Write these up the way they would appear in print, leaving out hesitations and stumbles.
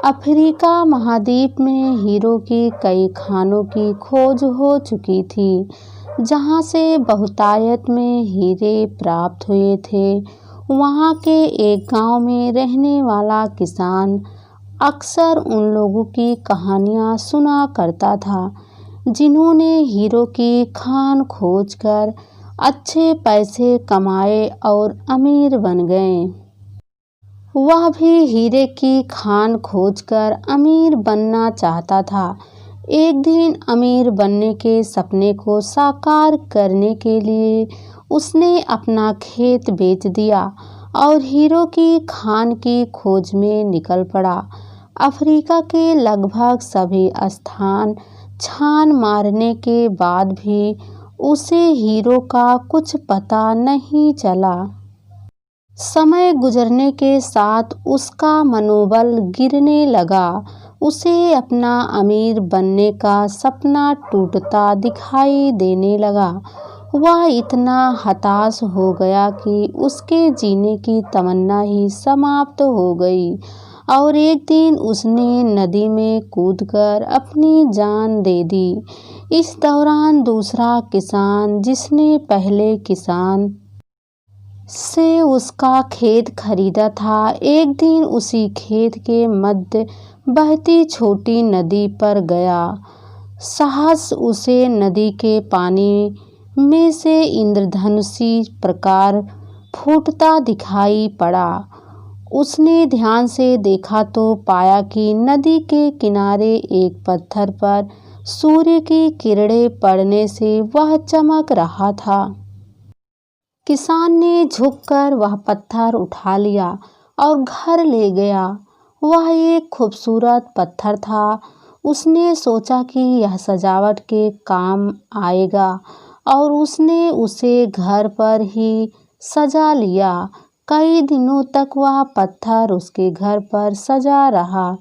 Africa महाद्वीप में hero की कई खानों की खोज हो चुकी थी, जहां से बहुतायत में हीरे प्राप्त हुए थे। वहां के एक गांव में रहने वाला किसान अक्सर उन लोगों की कहानियां सुना करता था, जिन्होंने हीरो की खान खोजकर अच्छे पैसे कमाए और अमीर बन गए। वह भी हीरे की खान खोजकर अमीर बनना चाहता था। एक दिन अमीर बनने के सपने को साकार करने के लिए उसने अपना खेत बेच दिया और हीरो की खान की खोज में निकल पड़ा। अफ्रीका के लगभग सभी स्थान छान मारने के बाद भी उसे हीरो का कुछ पता नहीं चला। समय गुजरने के साथ उसका मनोबल गिरने लगा। उसे अपना अमीर बनने का सपना टूटता दिखाई देने लगा। वह इतना हताश हो गया कि उसके जीने की तमन्ना ही समाप्त हो गई और एक दिन उसने नदी में कूदकर अपनी जान दे दी। इस दौरान दूसरा किसान, जिसने पहले किसान से उसका खेत खरीदा था, एक दिन उसी खेत के मध्य बहती छोटी नदी पर गया। साहस उसे नदी के पानी में से इंद्रधनुषी प्रकार फूटता दिखाई पड़ा। उसने ध्यान से देखा तो पाया कि नदी के किनारे एक पत्थर पर सूर्य की किरणें पड़ने से वह चमक रहा था। किसान ने झुककर वह पत्थर उठा लिया और घर ले गया। वह एक खूबसूरत पत्थर था। उसने सोचा कि यह सजावट के काम आएगा और उसने उसे घर पर ही सजा लिया। कई दिनों तक वह पत्थर उसके घर पर सजा रहा।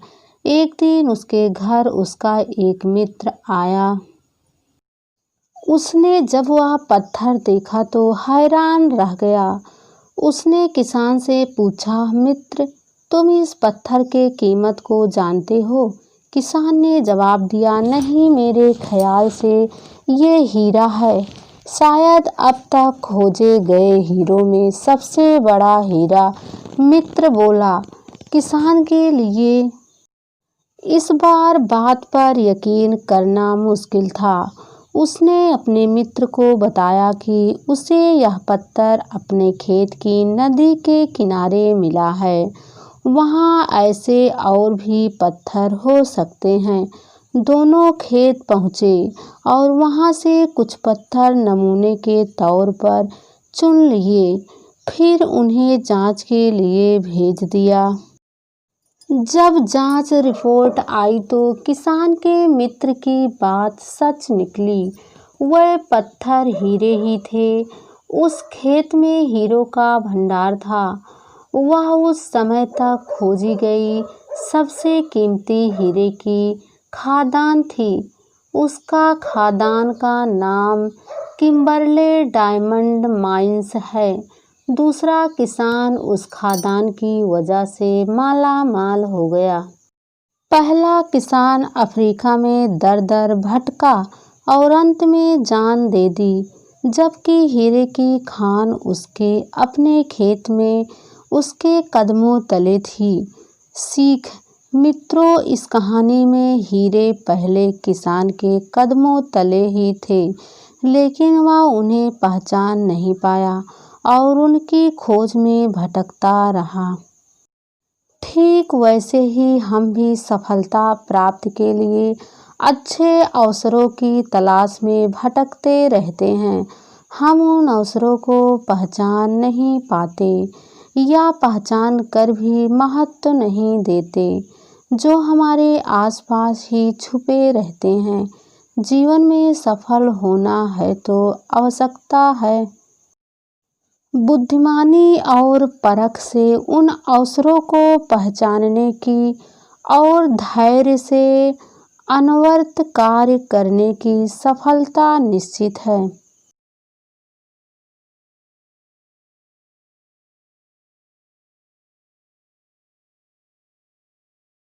एक दिन उसके घर उसका एक मित्र आया। उसने जब वह पत्थर देखा तो हैरान रह गया। उसने किसान से पूछा, मित्र, तुम इस पत्थर के कीमत को जानते हो? किसान ने जवाब दिया, नहीं, मेरे ख्याल से ये हीरा है, शायद अब तक खोजे गए हीरों में सबसे बड़ा हीरा। मित्र बोला, किसान के लिए इस बार बात पर यकीन करना मुश्किल था। उसने अपने मित्र को बताया कि उसे यह पत्थर अपने खेत की नदी के किनारे मिला है। वहाँ ऐसे और भी पत्थर हो सकते हैं। दोनों खेत पहुँचे और वहाँ से कुछ पत्थर नमूने के तौर पर चुन लिए, फिर उन्हें जांच के लिए भेज दिया। जब जांच रिपोर्ट आई तो किसान के मित्र की बात सच निकली। वह पत्थर हीरे ही थे। उस खेत में हीरो का भंडार था। वह उस समय तक खोजी गई सबसे कीमती हीरे की खादान थी। उसका खादान का नाम किम्बरले डायमंड माइंस है। दूसरा किसान उस खादान की वजह से माला माल हो गया। पहला किसान अफ्रीका में दर दर भटका और अंत में जान दे दी, जबकि हीरे की खान उसके अपने खेत में उसके कदमों तले थी। सीख, मित्रों, इस कहानी में हीरे पहले किसान के कदमों तले ही थे, लेकिन वह उन्हें पहचान नहीं पाया और उनकी खोज में भटकता रहा। ठीक वैसे ही हम भी सफलता प्राप्ति के लिए अच्छे अवसरों की तलाश में भटकते रहते हैं। हम उन अवसरों को पहचान नहीं पाते या पहचान कर भी महत्व नहीं देते, जो हमारे आसपास ही छुपे रहते हैं। जीवन में सफल होना है तो आवश्यकता है बुद्धिमानी और परख से उन अवसरों को पहचानने की और धैर्य से अनवरत कार्य करने की। सफलता निश्चित है।